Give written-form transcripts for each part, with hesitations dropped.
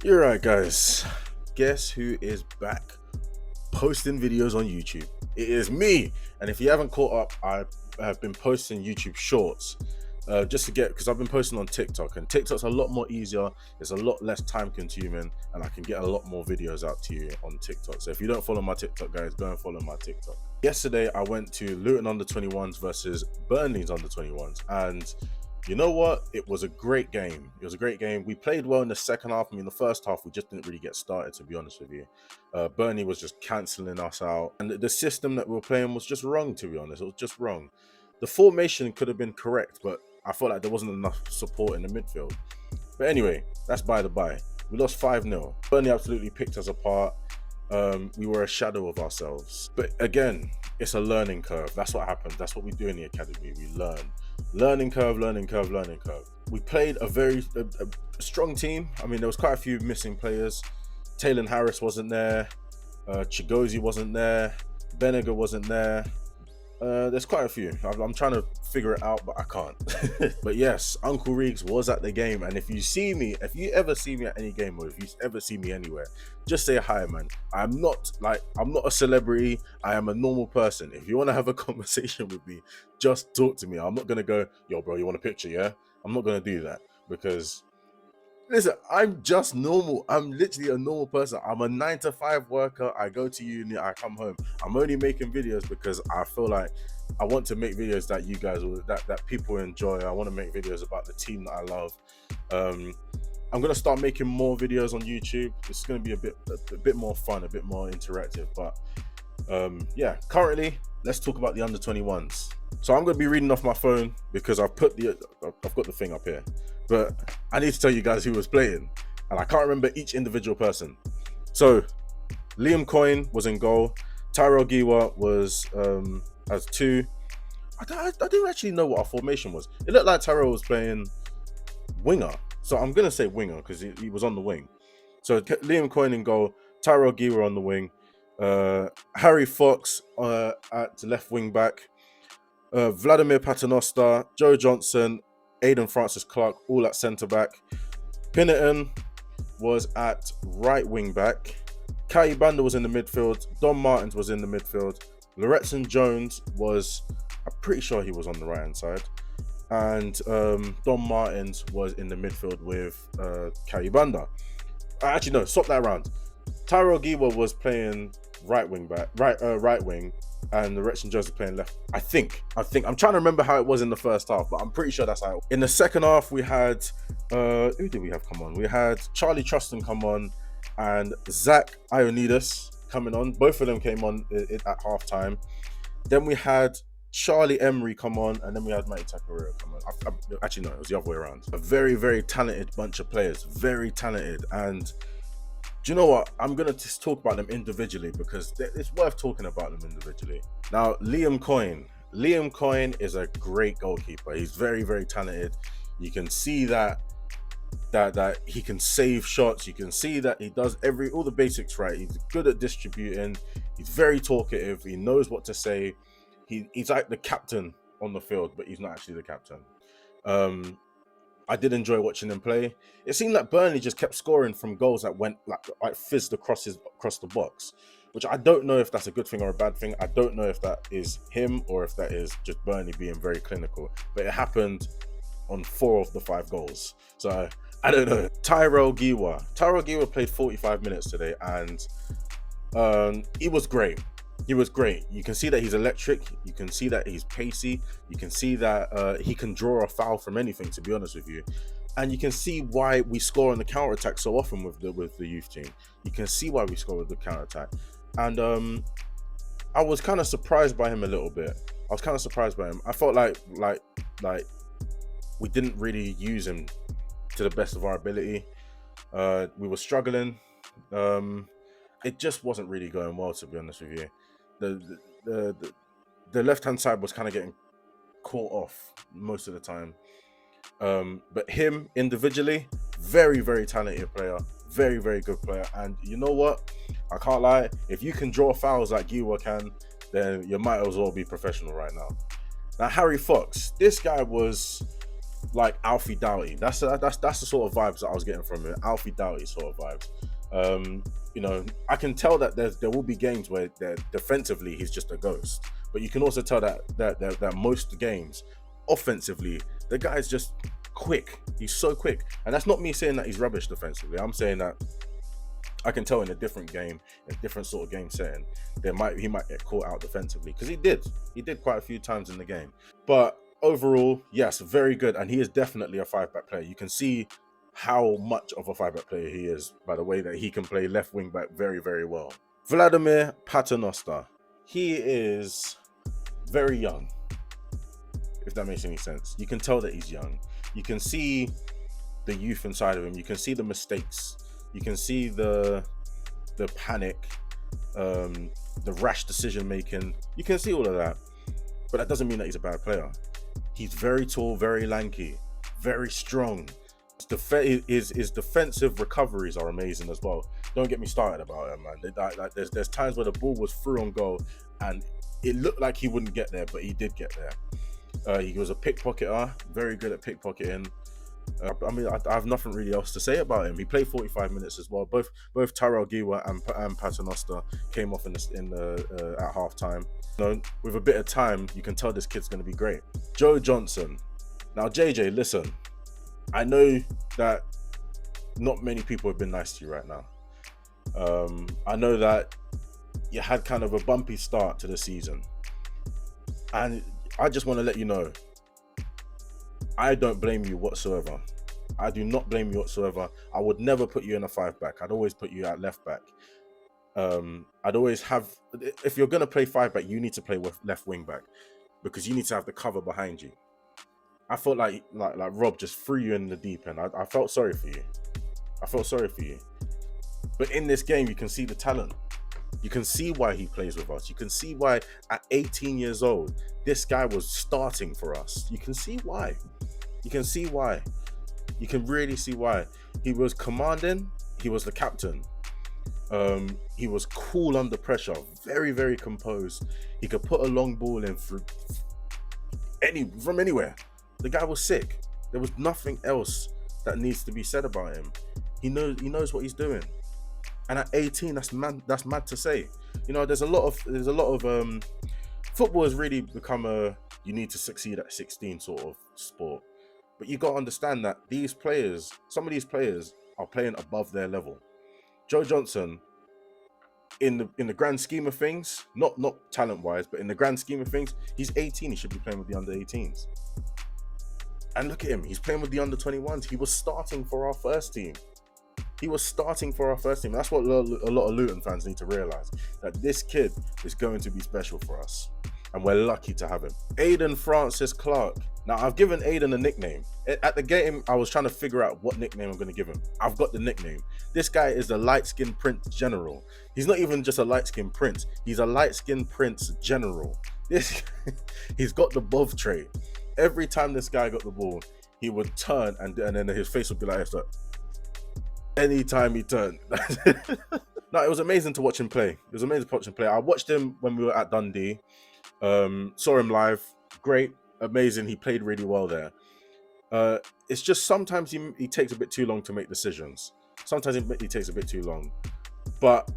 You're right, guys. Guess who is back posting videos on YouTube? It is me. And if you haven't caught up, I have been posting YouTube shorts just to get, because I've been posting on TikTok, and TikTok's a lot more easier. It's a lot less time consuming, and I can get a lot more videos out to you on TikTok. So if you don't follow my TikTok, guys, go and follow my TikTok. Yesterday, I went to Luton under 21s versus Burnley's under 21s, and you know what? It was a great game. It was a great game. We played well in the second half. I mean, the first half, we just didn't really get started, to be honest with you. Burnley was just cancelling us out. And the system that we were playing was just wrong, to be honest. It was just wrong. The formation could have been correct, but I felt like there wasn't enough support in the midfield. But anyway, that's by the by. We lost 5-0. Burnley absolutely picked us apart. We were a shadow of ourselves. But again, it's a learning curve. That's what happens. That's what we do in the academy. We learn. Learning curve, learning curve, learning curve. We played a very strong team. I mean, there was quite a few missing players. Taylor Harris wasn't there. Chigozie wasn't there. Benega wasn't there. There's quite a few. I'm trying to figure it out, but I can't. But yes, Uncle Reeks was at the game, and if you ever see me at any game, or if you ever see me anywhere, just say hi, man. I'm not a celebrity. I am a normal person. If you want to have a conversation with me, just talk to me. I'm not gonna go, yo, bro, you want a picture? Yeah, I'm not gonna do that, because listen, I'm just normal. I'm literally a normal person. I'm a 9 to 5 worker. I go to uni, I come home. I'm only making videos because I feel like I want to make videos that you guys will, that people enjoy. I want to make videos about the team that I love. I'm gonna start making more videos on YouTube. It's gonna be a bit more fun, a bit more interactive. But yeah, currently, let's talk about the under 21s. So I'm gonna be reading off my phone because I've got the thing up here. But I need to tell you guys who was playing, and I can't remember each individual person. So Liam Coyne was in goal. Tyrell Giwa was as 2. I didn't actually know what our formation was. It looked like Tyrell was playing winger, so I'm gonna say winger because he was on the wing. So Liam Coyne in goal, Tyrell Giwa on the wing, Harry Fox at left wing back, Vladimir Paternoster, Joe Johnson, Aidan Francis Clark, all at centre back. Pinnerton was at right wing back. Kai Banda was in the midfield. Don Martins was in the midfield. Loretson Jones was, I'm pretty sure he was on the right hand side. And Don Martins was in the midfield with Kai Banda. Actually, no, swap that around. Tyrell Giwa was playing right wing, and the Wretched Jones was playing left. I think. I'm trying to remember how it was in the first half, but I'm pretty sure that's how it was. In the second half, we had who did we have come on? We had Charlie Truston come on and Zach Ioannidis coming on. Both of them came on at halftime. Then we had Charlie Emery come on, and then we had Matty Takarura come on. Actually, no, it was the other way around. A very, very talented bunch of players. Very talented. And do you know what? I'm going to just talk about them individually because it's worth talking about them individually. Now, Liam Coyne. Liam Coyne is a great goalkeeper. He's very, very talented. You can see that he can save shots. You can see that he does all the basics right. He's good at distributing. He's very talkative. He knows what to say. He's like the captain on the field, but he's not actually the captain. I did enjoy watching him play. It seemed like Burnley just kept scoring from goals that went like fizzed across the box, which I don't know if that's a good thing or a bad thing. I don't know if that is him or if that is just Burnley being very clinical. But it happened on 4 of the 5 goals. So I don't know. Tyrell Giwa played 45 minutes today, and he was great. He was great. You can see that he's electric. You can see that he's pacey. You can see that he can draw a foul from anything, to be honest with you. And you can see why we score on the counter-attack so often with the youth team. You can see why we score with the counter-attack. And I was kind of surprised by him a little bit. I felt like we didn't really use him to the best of our ability. We were struggling. It just wasn't really going well, to be honest with you. The left-hand side was kind of getting caught off most of the time. But him individually, very, very talented player, very, very good player. And you know what? I can't lie. If you can draw fouls like Giwa can, then you might as well be professional right now. Now, Harry Fox, this guy was like Alfie Doughty. That's the sort of vibes that I was getting from him. Alfie Doughty sort of vibes. You know, I can tell that there will be games where defensively he's just a ghost, but you can also tell that most games offensively the guy's just quick. He's so quick, and that's not me saying that he's rubbish defensively. I'm saying that I can tell in a different game, in a different sort of game setting, he might get caught out defensively, because he did quite a few times in the game. But overall, yes, very good, and he is definitely a 5-back player. You can see how much of a 5-back player he is by the way that he can play left wing back very, very well. Vladimir Paternoster, he is very young, if that makes any sense. You can tell that he's young. You can see the youth inside of him. You can see the mistakes. You can see the panic, the rash decision making. You can see all of that, but that doesn't mean that he's a bad player. He's very tall, very lanky, very strong. His defensive recoveries are amazing as well. Don't get me started about him, man. There's times where the ball was through on goal and it looked like he wouldn't get there, but he did get there. He was a pickpocketer, very good at pickpocketing. I mean, I have nothing really else to say about him. He played 45 minutes as well. Both Tyrell Giwa and Paternoster came off at half time. You know, with a bit of time, you can tell this kid's going to be great. Joe Johnson. Now, JJ, listen. I know that not many people have been nice to you right now. I know that you had kind of a bumpy start to the season. And I just want to let you know, I don't blame you whatsoever. I do not blame you whatsoever. I would never put you in a 5-back. I'd always put you at left back. I'd always have, if you're going to play 5-back, you need to play with left wing back, because you need to have the cover behind you. I felt like Rob just threw you in the deep end. I felt sorry for you. But in this game, you can see the talent. You can see why he plays with us. You can see why at 18 years old, this guy was starting for us. You can see why. You can really see why. He was commanding. He was the captain. He was cool under pressure. Very, very composed. He could put a long ball in from anywhere. The guy was sick. There was nothing else that needs to be said about him. He knows what he's doing. And at 18, that's mad to say. You know, there's a lot of football has really become you need to succeed at 16 sort of sport. But you got to understand that some of these players are playing above their level. Joe Johnson, in the grand scheme of things, not talent wise, but in the grand scheme of things, he's 18. He should be playing with the under 18s. And look at him, he's playing with the under 21s. He was starting for our first team. That's what a lot of Luton fans need to realise, that this kid is going to be special for us. And we're lucky to have him. Aidan Francis Clark. Now, I've given Aidan a nickname. At the game, I was trying to figure out what nickname I'm going to give him. I've got the nickname. This guy is the light-skinned Prince General. He's not even just a light-skinned prince. He's a light-skinned Prince General. He's got the bov trait. Every time this guy got the ball, he would turn and then his face would be like this. Anytime he turned. No, it was amazing to watch him play. I watched him when we were at Dundee. Saw him live. Great, amazing. He played really well there. It's just sometimes he takes a bit too long to make decisions. Sometimes he takes a bit too long. But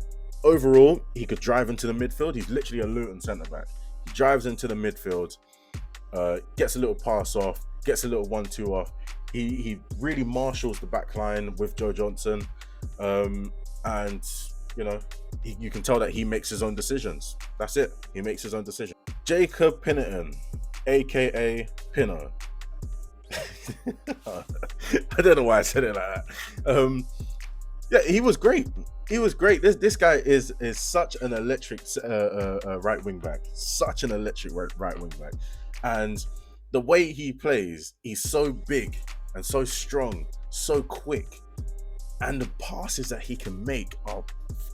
overall, he could drive into the midfield. He's literally a Luton centre-back. He drives into the midfield, gets a little pass off, gets a little 1-2 off. He really marshals the back line with Joe Johnson. And, you know, you can tell that he makes his own decisions. That's it. He makes his own decisions. Jacob Pinnerton, a.k.a. Pinno. I don't know why I said it like that. Yeah, he was great. This guy is such an electric right wing back. Such an electric right wing back. And the way he plays, he's so big and so strong, so quick. And the passes that he can make are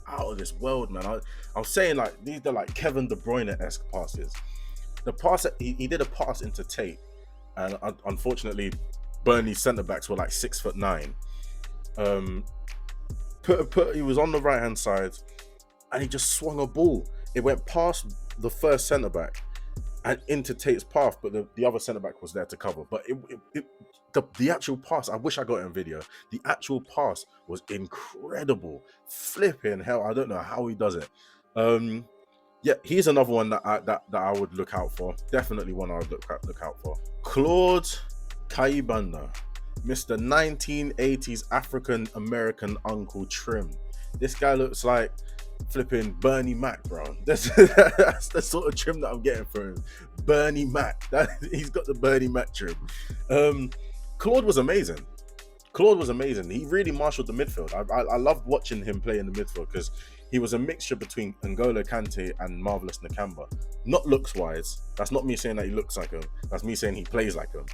out of this world, man. I was saying, like, these are like Kevin De Bruyne-esque passes. The pass that he did a pass into Tate, and unfortunately, Burnley's centre backs were like 6'9". He was on the right hand side, and he just swung a ball. It went past the first centre back and into Tate's path, but the other centre back was there to cover. But the actual pass, I wish I got it on video. The actual pass was incredible. Flipping hell, I don't know how he does it. Yeah, he's another one that I would look out for. Definitely one I would look out for. Claude Kaibanda, Mr. 1980s African American Uncle Trim. This guy looks like flipping Bernie Mac, bro. That's the sort of trim that I'm getting for him. Bernie Mac. He's got the Bernie Mac trim. Claude was amazing. Claude was amazing. He really marshaled the midfield. I loved watching him play in the midfield because he was a mixture between N'Golo Kante and Marvelous Nakamba. Not looks wise. That's not me saying that he looks like him. That's me saying he plays like him.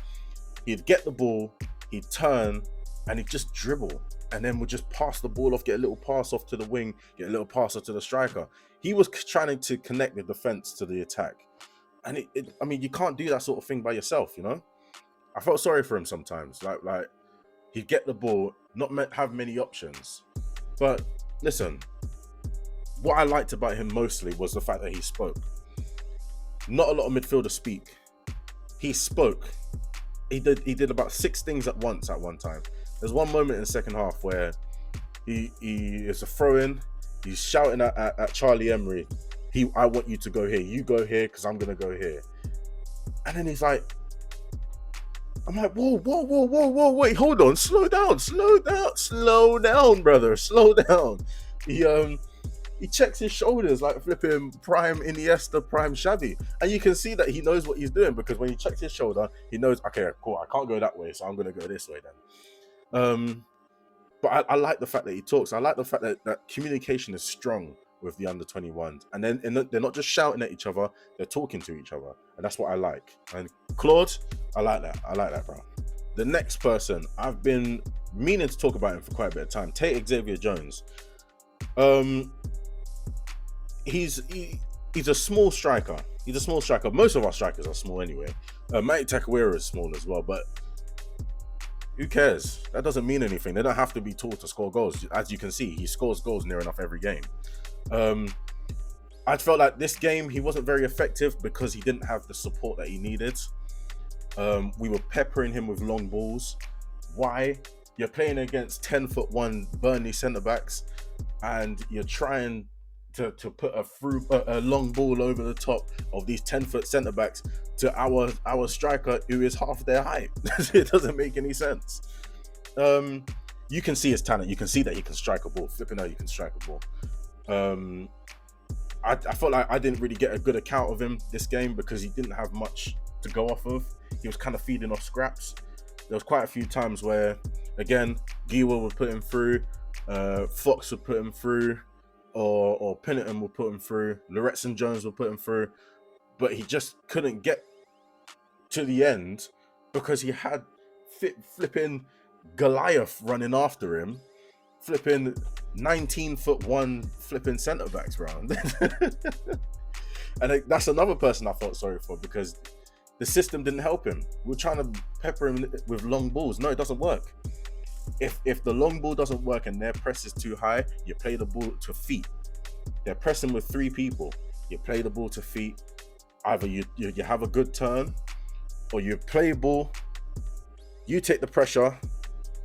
He'd get the ball, he'd turn, and he'd just dribble. And then would just pass the ball off, get a little pass off to the wing, get a little pass off to the striker. He was trying to connect the defense to the attack. And I mean, you can't do that sort of thing by yourself, you know? I felt sorry for him sometimes. Like he'd get the ball, not have many options. But listen, what I liked about him mostly was the fact that he spoke. Not a lot of midfielders speak. He spoke. He did about 6 things at once at one time. There's one moment in the second half where he is a throw-in. He's shouting at Charlie Emery, I want you to go here. You go here because I'm going to go here. And then he's like, I'm like, whoa, wait, hold on. Slow down, brother. Slow down. He checks his shoulders like flipping prime Iniesta, prime Xavi. And you can see that he knows what he's doing because when he checks his shoulder, he knows, okay, cool, I can't go that way, so I'm going to go this way then. But I like the fact that he talks. I like the fact that communication is strong with the under-21s. And then they're not just shouting at each other, they're talking to each other. And that's what I like. And Claude, I like that, bro. The next person, I've been meaning to talk about him for quite a bit of time, Tate Xavier-Jones. He's a small striker. Most of our strikers are small anyway. Matty Takwira is small as well, but who cares? That doesn't mean anything. They don't have to be tall to score goals. As you can see, he scores goals near enough every game. I felt like this game, he wasn't very effective because he didn't have the support that he needed. We were peppering him with long balls. Why? You're playing against 10'1" Burnley centre-backs and you're trying to put a long ball over the top of these 10-foot centre-backs to our striker who is half their height. It doesn't make any sense. You can see his talent. You can see that he can strike a ball. Flipping out, you can strike a ball. I felt like I didn't really get a good account of him this game because he didn't have much to go off of. He was kind of feeding off scraps. There was quite a few times where, again, Giwa would put him through, Fox would put him through, or Pinnerton would put him through, Loretson Jones would put him through, but he just couldn't get to the end because he had flipping Goliath running after him, flipping 19'1" flipping centre backs round. And that's another person I felt sorry for because the system didn't help him. We're trying to pepper him with long balls. No, it doesn't work. If the long ball doesn't work and their press is too high, you play the ball to feet. They're pressing with 3 people. You play the ball to feet. Either you have a good turn, or you play ball, you take the pressure,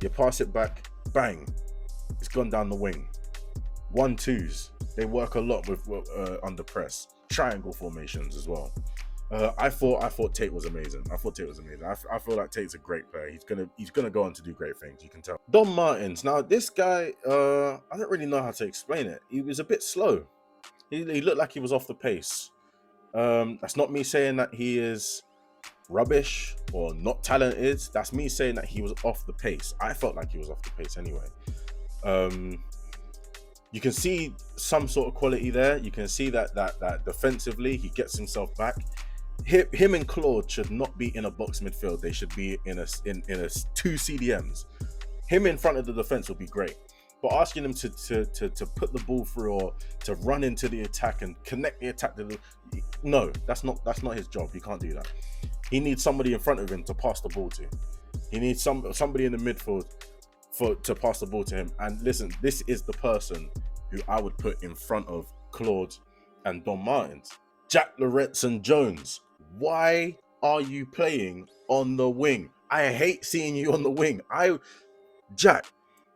you pass it back, bang, it's gone down the wing. 1-2s. They work a lot with under press. Triangle formations as well. I thought Tate was amazing. I feel like Tate's a great player. He's gonna go on to do great things. You can tell. Don Martins. Now this guy, I don't really know how to explain it. He was a bit slow. He looked like he was off the pace. That's not me saying that he is rubbish or not talented. That's me saying that he was off the pace. I felt like he was off the pace anyway. You can see some sort of quality there. You can see that defensively he gets himself back. Him and Claude should not be in a box midfield. They should be in a 2 CDMs. Him in front of the defense will be great, but asking him to put the ball through or to run into the attack and connect the attack to no, that's not his job. He can't do that. He needs somebody in front of him to pass the ball to. He needs somebody in the midfield to pass the ball to him. And listen, this is the person who I would put in front of Claude and Don Martins. Jack Loretson Jones. Why are you playing on the wing? I hate seeing you on the wing. Jack,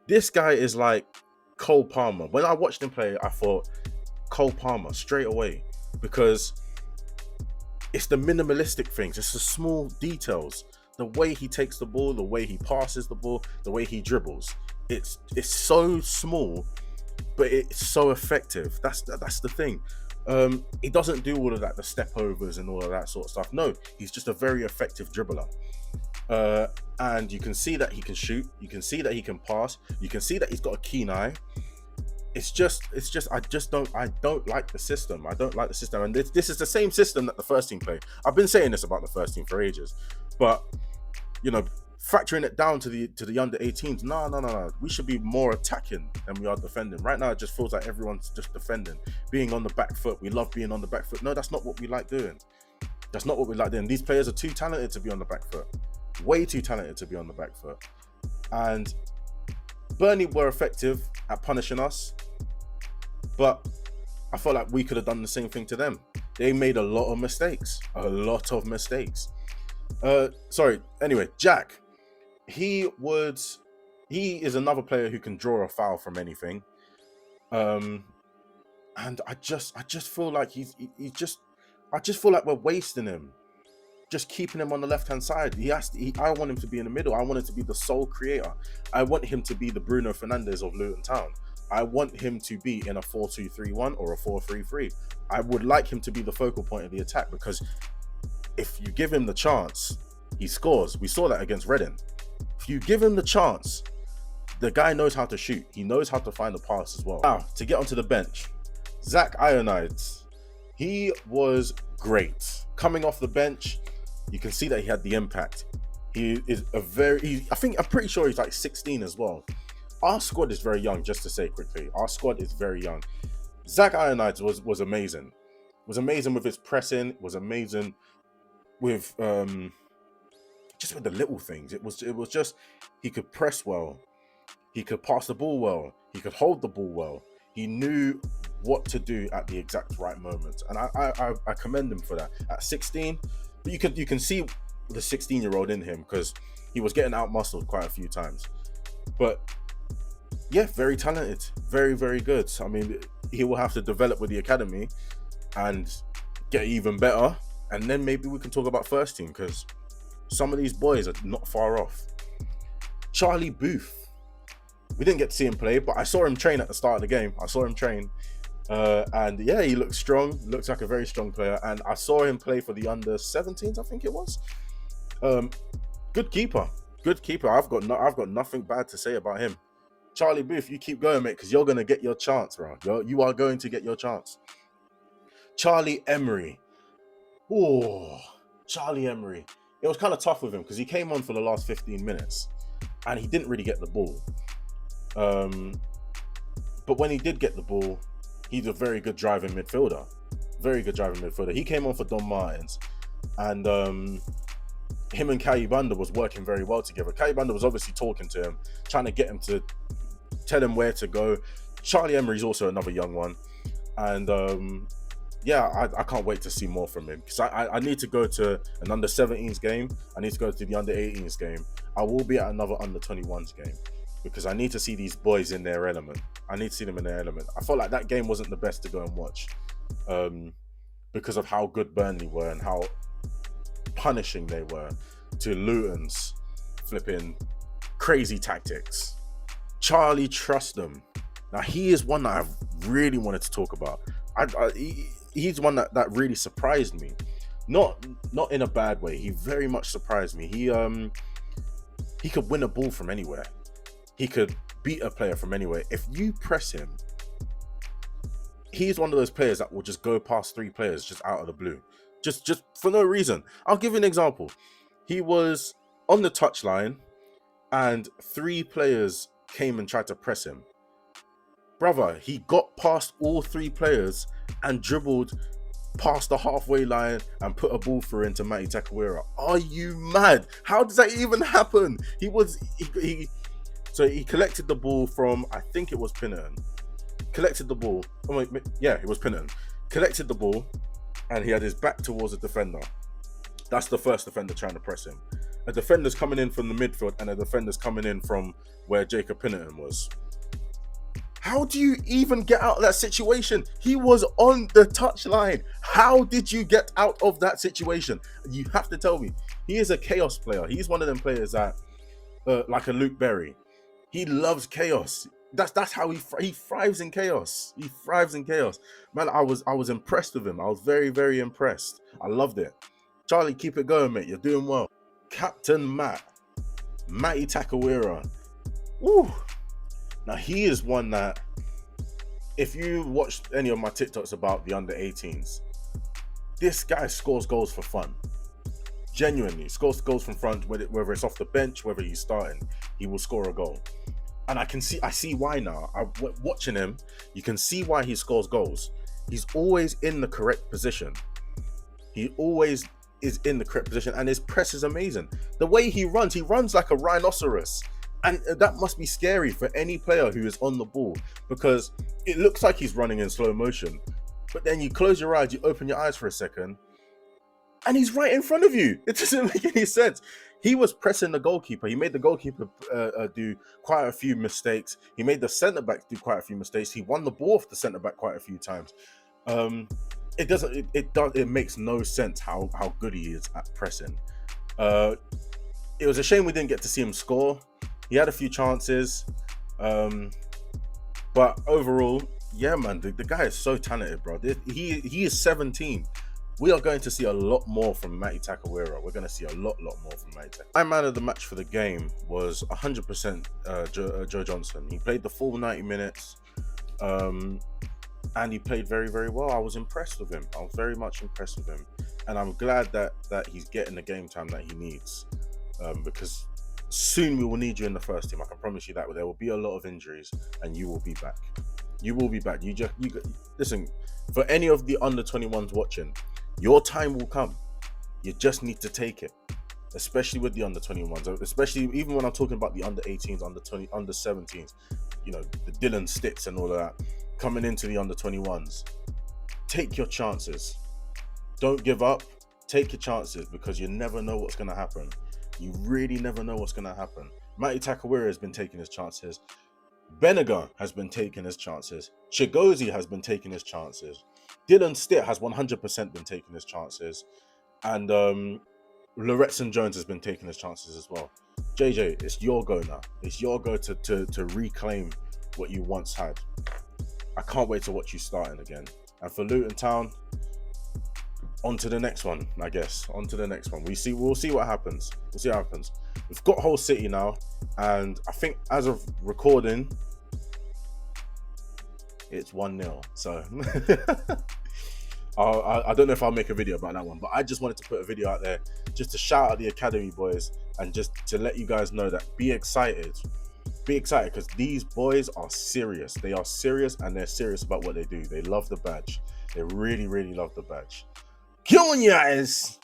this guy is like Cole Palmer. When I watched him play, I thought Cole Palmer straight away, because it's the minimalistic things. It's the small details. The way he takes the ball, the way he passes the ball, the way he dribbles. It's so small, but it's so effective. That's the thing. He doesn't do all of that, the step overs and all of that sort of stuff. No, he's just a very effective dribbler. And you can see that he can shoot. You can see that he can pass. You can see that he's got a keen eye. I don't like the system. I don't like the system. And this is the same system that the first team play. I've been saying this about the first team for ages, but you know, factoring it down to the under 18s, no. We should be more attacking than we are defending. Right now, it just feels like everyone's just defending, being on the back foot. We love being on the back foot. No, that's not what we like doing. That's not what we like doing. These players are too talented to be on the back foot. Way too talented to be on the back foot. And Burnley were effective at punishing us, but I felt like we could have done the same thing to them. They made a lot of mistakes. Anyway, Jack, he is another player who can draw a foul from anything. And I just feel like I just feel like we're wasting him. Just keeping him on the left-hand side. I want him to be in the middle. I want him to be the sole creator. I want him to be the Bruno Fernandes of Luton Town. I want him to be in a 4-2-3-1 or a 4-3-3. I would like him to be the focal point of the attack, because if you give him the chance, he scores. We saw that against Reading. If you give him the chance, the guy knows how to shoot. He knows how to find the pass as well. Now, to get onto the bench, Zach Ionides. He was great. Coming off the bench, you can see that he had the impact. He is I'm pretty sure he's like 16 as well. Our squad is very young, just to say quickly. Our squad is very young. Zach Ionides was amazing. Was amazing with his pressing. Was amazing with just with the little things. It was just, he could press well. He could pass the ball well. He could hold the ball well. He knew what to do at the exact right moment, and I commend him for that. At 16, but you can see the 16-year-old in him, because he was getting out muscled quite a few times. But yeah, very talented, very, very good. I mean, he will have to develop with the academy and get even better, and then maybe we can talk about first team, because some of these boys are not far off. Charlie Booth, we didn't get to see him play, but I saw him train at the start of the game. And yeah, he looks strong. Looks like a very strong player. And I saw him play for the under 17s, I think it was. Good keeper. I've got nothing bad to say about him. Charlie Booth, you keep going, mate, because you're gonna get your chance, bro. You are going to get your chance. Charlie Emery. Oh, Charlie Emery. It was kind of tough with him because he came on for the last 15 minutes and he didn't really get the ball. But when he did get the ball, he's a very good driving midfielder. He came on for Don Martins, and him and Kayibanda was working very well together. Kayibanda was obviously talking to him, trying to get him to tell him where to go. Charlie Emery's also another young one, and yeah, I can't wait to see more from him, because I need to go to an under 17s game. I need to go to the under 18s game. I will be at another under 21s game, because I need to see these boys in their element. I felt like that game wasn't the best to go and watch, because of how good Burnley were and how punishing they were to Luton's flipping crazy tactics. Charlie Trustham. Now, he is one that I've really wanted to talk about. He's one that really surprised me. Not in a bad way. He very much surprised me. He could win a ball from anywhere. He could beat a player from anywhere. If you press him, he's one of those players that will just go past three players just out of the blue. Just for no reason. I'll give you an example. He was on the touchline and three players came and tried to press him. Brother, he got past all three players and dribbled past the halfway line and put a ball through into Matty Takwira. Are you mad? How does that even happen? So he collected the ball from, I think it was Pinnerton. Collected the ball. Oh, yeah, it was Pinnerton. Collected the ball and he had his back towards the defender. That's the first defender trying to press him. a defender's coming in from the midfield and a defender's coming in from where Jacob Pinnerton was. How do you even get out of that situation? He was on the touchline. How did you get out of that situation? You have to tell me. He is a chaos player. He's one of them players that, like a Luke Berry, he loves chaos. That's how he thrives in chaos. He thrives in chaos. Man, I was impressed with him. I was very, very impressed. I loved it. Charlie, keep it going, mate. You're doing well. Captain Matty Takawira. Woo. Now, he is one that, if you watched any of my TikToks about the under-18s, this guy scores goals for fun. Genuinely, scores goals from front, whether it's off the bench, whether he's starting, he will score a goal. And I see why now. Watching him, you can see why he scores goals. He's always in the correct position. He always is in the correct position, and his press is amazing. The way he runs like a rhinoceros. And that must be scary for any player who is on the ball, because it looks like he's running in slow motion. But then you close your eyes, you open your eyes for a second, and he's right in front of you. It doesn't make any sense. He was pressing the goalkeeper. He made the goalkeeper do quite a few mistakes. He made the centre-back do quite a few mistakes. He won the ball off the centre-back quite a few times. It makes no sense how good he is at pressing. It was a shame we didn't get to see him score. He had a few chances, but overall, yeah, man, the guy is so talented, bro. He is 17. We are going to see a lot more from Matty Takawira. We're going to see a lot more from Matty Takawira. My man of the match for the game was 100% Joe Johnson. He played the full 90 minutes, and he played very, very well. I was impressed with him. I was very much impressed with him, and I'm glad that he's getting the game time that he needs, because soon we will need you in the first team. I can promise you that. There will be a lot of injuries, and you will be back. You will be back. Listen. For any of the under 21s watching, your time will come. You just need to take it, especially with the under 21s. Especially even when I'm talking about the under 18s, under 20, under 17s. You know, the Dylan Stitts and all of that coming into the under 21s. Take your chances. Don't give up. Take your chances, because you never know what's going to happen. You really never know what's going to happen. Matty Takawira has been taking his chances. Benegar has been taking his chances. Chigozie has been taking his chances. Dylan Stitt has 100% been taking his chances. And Loretson Jones has been taking his chances as well. JJ, it's your go now. It's your go to reclaim what you once had. I can't wait to watch you starting again. And for Luton Town, on to the next one, I guess. On to the next one. We'll see what happens. We'll see what happens. We've got Hull City now, and I think as of recording, it's 1-0. So I don't know if I'll make a video about that one, but I just wanted to put a video out there just to shout out the Academy boys and just to let you guys know that be excited. Be excited, because these boys are serious. They are serious, and they're serious about what they do. They love the badge. They really, really love the badge. Come on, guys!